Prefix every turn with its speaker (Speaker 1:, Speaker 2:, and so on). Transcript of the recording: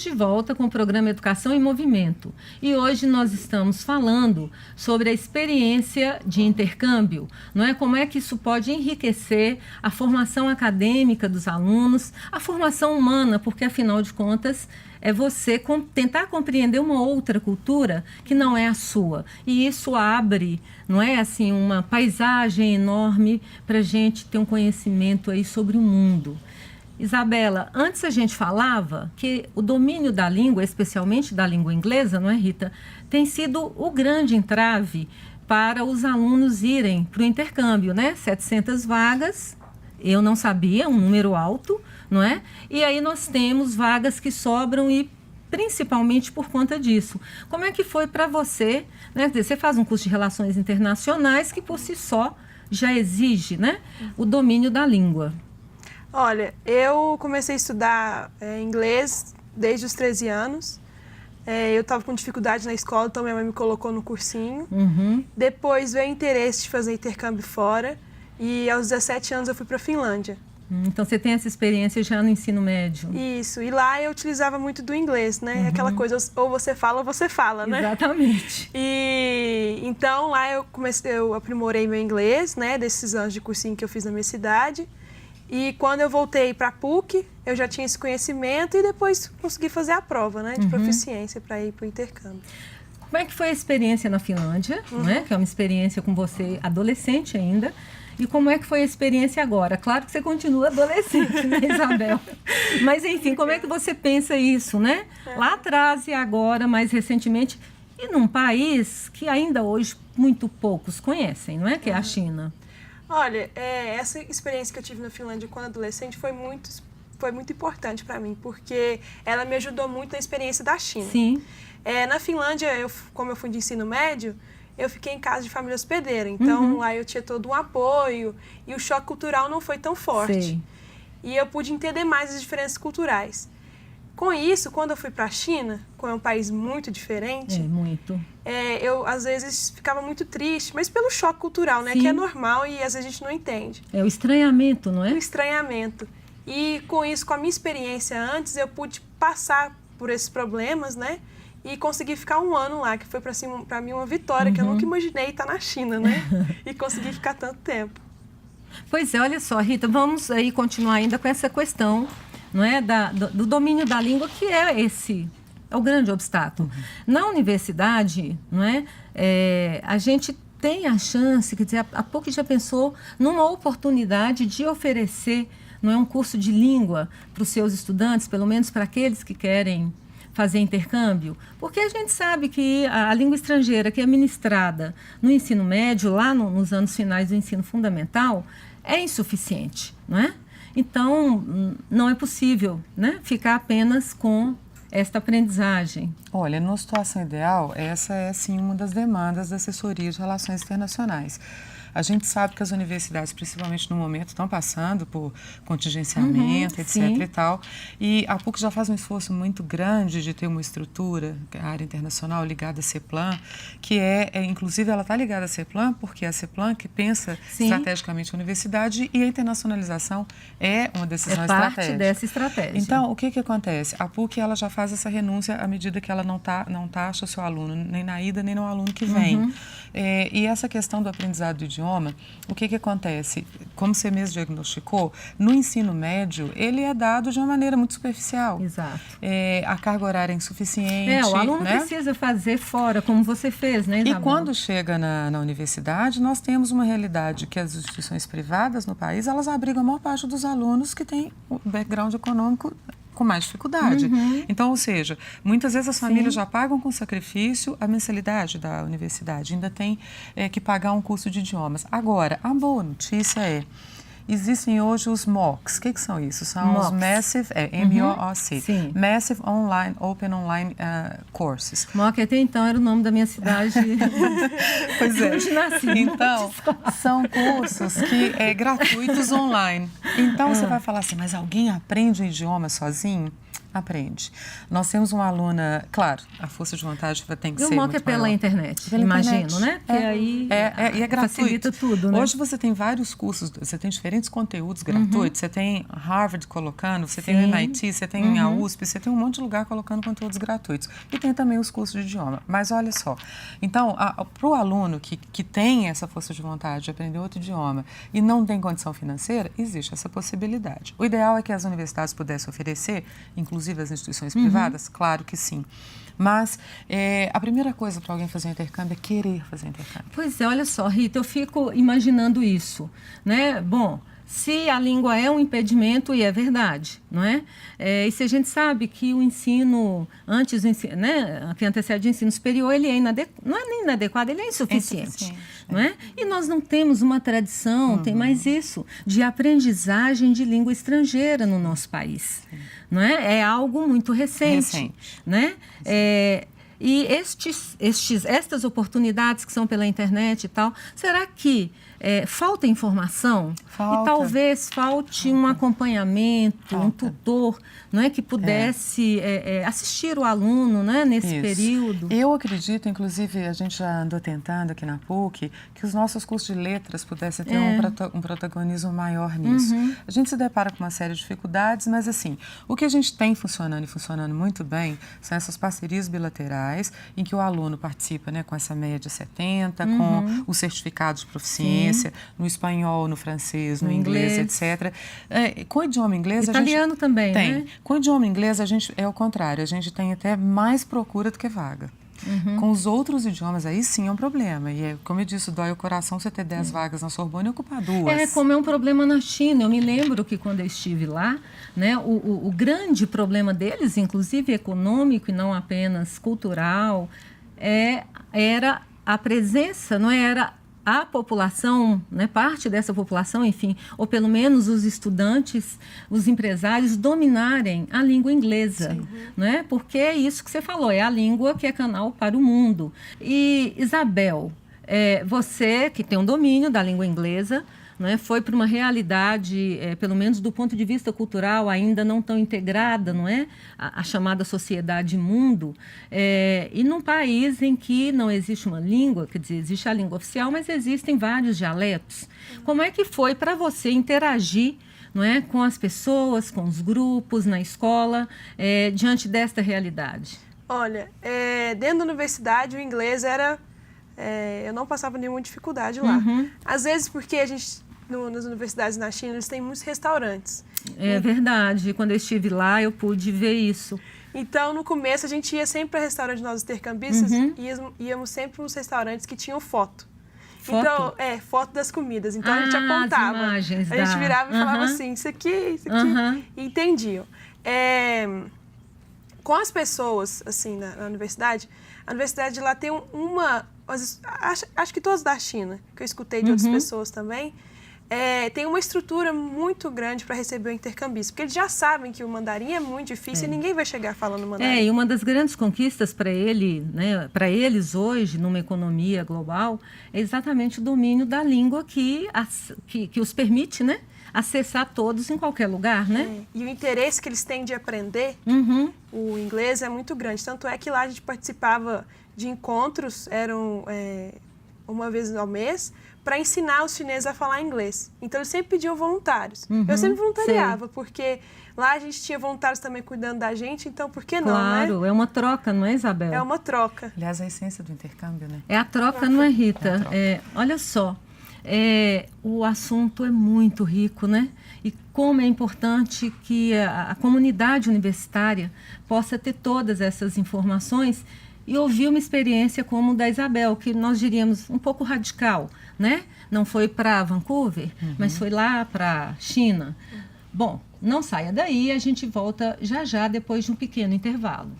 Speaker 1: de volta com o programa Educação em Movimento e hoje nós estamos falando sobre a experiência de intercâmbio, não é? Como é que isso pode enriquecer a formação acadêmica dos alunos, a formação humana, porque afinal de contas é você tentar compreender uma outra cultura que não é a sua. E isso abre, não é assim, uma paisagem enorme para a gente ter um conhecimento aí sobre o mundo. Isabela, antes a gente falava que o domínio da língua, especialmente da língua inglesa, não é, Rita, tem sido o grande entrave para os alunos irem para o intercâmbio, né? 700 vagas, eu não sabia, um número alto, não é? E aí nós temos vagas que sobram e principalmente por conta disso. Como é que foi para você, né? Você faz um curso de Relações Internacionais que por si só já exige, né, o domínio da língua.
Speaker 2: Olha, eu comecei a estudar inglês desde os 13 anos. Eu estava com dificuldade na escola, então minha mãe me colocou no cursinho. Depois veio o interesse de fazer intercâmbio fora e aos 17 anos eu fui para a Finlândia.
Speaker 1: Então você tem essa experiência já no ensino médio.
Speaker 2: Isso, e lá eu utilizava muito do inglês, né? Aquela coisa, ou você fala, né?
Speaker 1: Exatamente.
Speaker 2: E então lá eu aprimorei meu inglês, né? Desses anos de cursinho que eu fiz na minha cidade. E quando eu voltei para a PUC, eu já tinha esse conhecimento e depois consegui fazer a prova, né, de proficiência para ir para o intercâmbio.
Speaker 1: Como é que foi a experiência na Finlândia, né, que é uma experiência com você adolescente ainda, e como é que foi a experiência agora? Claro que você continua adolescente, né, Isabel? Mas, enfim, como é que você pensa isso, né? Lá atrás e agora, mais recentemente, e num país que ainda hoje muito poucos conhecem, não é? Que é a China.
Speaker 2: Olha, essa experiência que eu tive na Finlândia quando adolescente foi muito importante para mim, porque ela me ajudou muito na experiência da China.
Speaker 1: Sim.
Speaker 2: Na Finlândia, como eu fui de ensino médio, eu fiquei em casa de família hospedeira, então lá eu tinha todo um apoio e o choque cultural não foi tão forte.
Speaker 1: Sei.
Speaker 2: E eu pude entender mais as diferenças culturais. Com isso, quando eu fui para a China, como é um país muito diferente,
Speaker 1: muito.
Speaker 2: Eu às vezes ficava muito triste, mas pelo choque cultural, né?
Speaker 1: Sim.
Speaker 2: Que é normal e às vezes a gente não entende.
Speaker 1: É o estranhamento, não é?
Speaker 2: O estranhamento. E com isso, com a minha experiência antes, eu pude passar por esses problemas, né? E conseguir ficar um ano lá, que foi para mim uma vitória, que eu nunca imaginei estar na China, né? E conseguir ficar tanto tempo.
Speaker 1: Pois é, olha só, Rita, vamos aí continuar ainda com essa questão, não é, do domínio da língua, que é o grande obstáculo. Na universidade, não é, a gente tem a chance, quer dizer, há pouco já pensou numa oportunidade de oferecer, não é, um curso de língua para os seus estudantes, pelo menos para aqueles que querem fazer intercâmbio, porque a gente sabe que a língua estrangeira que é ministrada no ensino médio, lá nos anos finais do ensino fundamental, é insuficiente, não é? Então, não é possível, né, ficar apenas com esta aprendizagem.
Speaker 3: Olha, numa situação ideal, essa é sim uma das demandas da assessoria de relações internacionais. A gente sabe que as universidades, principalmente no momento, estão passando por contingenciamento, etc.
Speaker 1: Sim.
Speaker 3: e tal. E a PUC já faz um esforço muito grande de ter uma estrutura, a área internacional ligada à CEPLAN, que inclusive, ela está ligada à CEPLAN, porque é a CEPLAN que pensa estrategicamente a universidade e a internacionalização é uma decisão estratégica.
Speaker 1: É parte dessa estratégia.
Speaker 3: Então, o que acontece? A PUC ela já faz essa renúncia à medida que ela não taxa o seu aluno, nem na ida, nem no aluno que vem. E essa questão do aprendizado do idioma, o que acontece? Como você mesmo diagnosticou, no ensino médio, ele é dado de uma maneira muito superficial.
Speaker 1: Exato.
Speaker 3: A carga horária é insuficiente.
Speaker 1: O aluno,
Speaker 3: né,
Speaker 1: precisa fazer fora, como você fez, né, Isabel?
Speaker 3: E quando chega na universidade, nós temos uma realidade que as instituições privadas no país, elas abrigam a maior parte dos alunos que têm o background econômico com mais dificuldade. Então, ou seja, muitas vezes as famílias já pagam com sacrifício a mensalidade da universidade, ainda tem que pagar um curso de idiomas. Agora, a boa notícia existem hoje os MOOCs. O que são isso? São os Massive, M-O-O-C, Massive Open Online Courses.
Speaker 1: MOOC até então era o nome da minha cidade.
Speaker 3: Pois é.
Speaker 1: Onde nasci.
Speaker 3: Então, são cursos gratuitos online. Então, você vai falar assim, mas alguém aprende o idioma sozinho? aprende. Nós temos uma aluna, claro, a força de vontade tem que ser
Speaker 1: muito maior.
Speaker 3: muito
Speaker 1: pela
Speaker 3: maior.
Speaker 1: internet,
Speaker 3: Pela
Speaker 1: imagino,
Speaker 3: internet.
Speaker 1: né? Porque aí
Speaker 3: e é gratuito.
Speaker 1: facilita tudo, né?
Speaker 3: Hoje você tem vários cursos, você tem diferentes conteúdos gratuitos, você tem Harvard colocando, você tem o MIT, você tem a USP, você tem um monte de lugar colocando conteúdos gratuitos. E tem também os cursos de idioma. Mas olha só, então, para o aluno que tem essa força de vontade de aprender outro idioma e não tem condição financeira, existe essa possibilidade. O ideal é que as universidades pudessem oferecer, inclusive as instituições privadas, claro que sim. Mas a primeira coisa para alguém fazer um intercâmbio é querer fazer intercâmbio.
Speaker 1: Pois é, olha só, Rita, eu fico imaginando isso, né? Bom, se a língua é um impedimento, e é verdade, não é? E se a gente sabe que o ensino, né, que antecede o ensino superior, ele não é nem inadequado, ele é insuficiente. Não é? E nós não temos uma tradição, tem mais isso, de aprendizagem de língua estrangeira no nosso país. Não é? É algo muito recente. Né? E estas oportunidades que são pela internet e tal, será que falta informação?
Speaker 3: Falta.
Speaker 1: E talvez falte um acompanhamento, um tutor, não é, que pudesse assistir o aluno, né, nesse período.
Speaker 3: Eu acredito, inclusive, a gente já andou tentando aqui na PUC, que os nossos cursos de letras pudessem ter um protagonismo maior nisso. A gente se depara com uma série de dificuldades, mas assim, o que a gente tem funcionando e funcionando muito bem são essas parcerias bilaterais em que o aluno participa, né, com essa média 70, com o certificado de proficiência, no espanhol, no francês, no inglês, etc. Com o idioma inglês,
Speaker 1: italiano também, né?
Speaker 3: Com o idioma inglês, a gente é o contrário, a gente tem até mais procura do que vaga. Com os outros idiomas, aí sim é um problema. E, como eu disse, dói o coração você ter 10 vagas na Sorbonne e ocupar 2.
Speaker 1: Como é um problema na China. Eu me lembro que quando eu estive lá, né, o grande problema deles, inclusive econômico e não apenas cultural, era a presença, não era a população, né, parte dessa população, enfim, ou pelo menos os estudantes, os empresários dominarem a língua inglesa, né? Porque é isso que você falou, é a língua que é canal para o mundo. E, Isabel, você que tem um domínio da língua inglesa, né, foi para uma realidade, pelo menos do ponto de vista cultural, ainda não tão integrada, não é? A chamada sociedade mundo, e num país em que não existe uma língua, quer dizer, existe a língua oficial, mas existem vários dialetos. Como é que foi para você interagir, não é, com as pessoas, com os grupos, na escola, diante desta realidade?
Speaker 2: Olha, dentro da universidade o inglês era... eu não passava nenhuma dificuldade lá. Às vezes porque a gente, nas universidades na China, eles têm muitos restaurantes.
Speaker 1: É verdade. Quando eu estive lá, eu pude ver isso.
Speaker 2: Então, no começo, a gente ia sempre para restaurante, nós intercambistas, íamos sempre nos restaurantes que tinham foto. Então, foto das comidas. Então, a gente apontava. A gente virava e falava assim, isso aqui, e entendiam. Com as pessoas, assim, na universidade, a universidade lá tem acho que todas da China, que eu escutei de outras pessoas também, tem uma estrutura muito grande para receber o intercambista, porque eles já sabem que o mandarim é muito difícil e ninguém vai chegar falando mandarim.
Speaker 1: E uma das grandes conquistas para eles hoje, numa economia global, é exatamente o domínio da língua que os permite, né, acessar todos em qualquer lugar, né?
Speaker 2: E o interesse que eles têm de aprender o inglês é muito grande. Tanto é que lá a gente participava de encontros, eram uma vez ao mês, para ensinar os chineses a falar inglês. Então, eles sempre pediam voluntários. Eu sempre voluntariava, porque lá a gente tinha voluntários também cuidando da gente, então por que não, né?
Speaker 1: Claro, é uma troca, não é, Isabel?
Speaker 2: É uma troca.
Speaker 3: Aliás, a essência do intercâmbio, né?
Speaker 1: É a troca, não é, Rita? Olha só, o assunto é muito rico, né? E como é importante que a comunidade universitária possa ter todas essas informações e ouvir uma experiência como da Isabel, que nós diríamos um pouco radical, né? Não foi para Vancouver, mas foi lá para China. Bom, não saia daí, a gente volta já já depois de um pequeno intervalo.